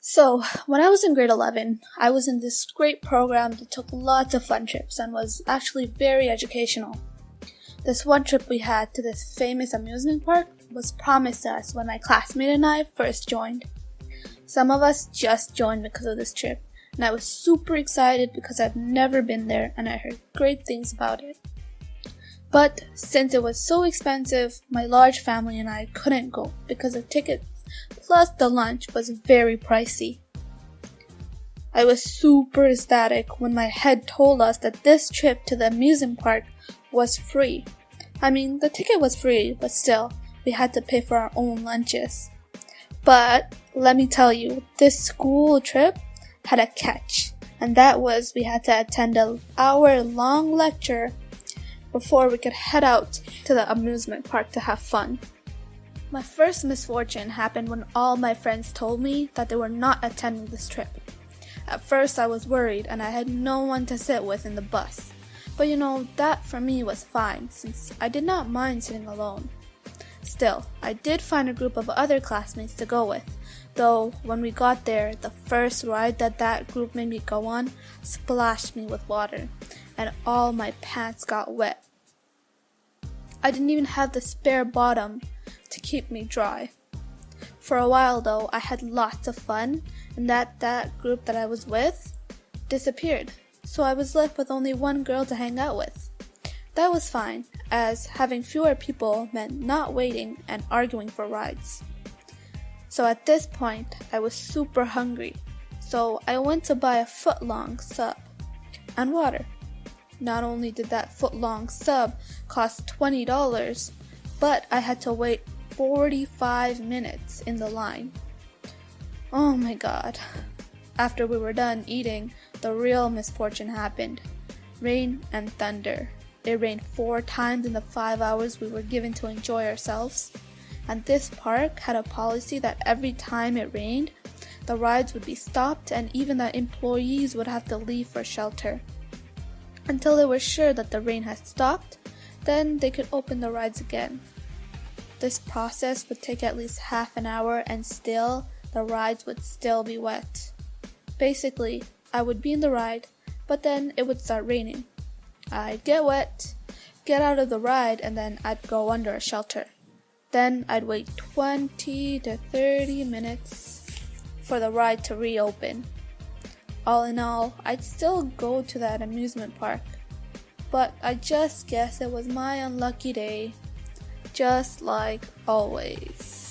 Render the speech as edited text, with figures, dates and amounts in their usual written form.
So, when I was in grade 11, I was in this great program that took lots of fun trips and was actually very educational. This one trip we had to this famous amusement park was promised to us when my classmate and I first joined. Some of us just joined because of this trip, and I was super excited because I've never been there and I heard great things about it. But since it was so expensive, my large family and I couldn't go because the tickets plus the lunch was very pricey. I was super ecstatic when my head told us that this trip to the amusement park was free. I mean, the ticket was free, but still, we had to pay for our own lunches. But let me tell you, this school trip had a catch, and that was we had to attend an hour-long lecture before we could head out to the amusement park to have fun. My first misfortune happened when all my friends told me that they were not attending this trip. At first I was worried and I had no one to sit with in the bus. But that for me was fine since I did not mind sitting alone. Still, I did find a group of other classmates to go with, though when we got there, the first ride that group made me go on splashed me with water, and all my pants got wet. I didn't even have the spare bottom to keep me dry. For a while though, I had lots of fun, and that group that I was with disappeared, so I was left with only one girl to hang out with. That was fine, as having fewer people meant not waiting and arguing for rides. So at this point, I was super hungry, so I went to buy a foot-long sub and water. Not only did that foot-long sub cost $20, but I had to wait 45 minutes in the line. Oh my god. After we were done eating, the real misfortune happened. Rain and thunder. It rained 4 times in the 5 hours we were given to enjoy ourselves. And this park had a policy that every time it rained, the rides would be stopped and even the employees would have to leave for shelter. Until they were sure that the rain had stopped, then they could open the rides again. This process would take at least half an hour and still, the rides would still be wet. Basically, I would be in the ride, but then it would start raining. I'd get wet, get out of the ride, and then I'd go under a shelter. Then I'd wait 20 to 30 minutes for the ride to reopen. All in all, I'd still go to that amusement park. But I just guess it was my unlucky day. Just like always.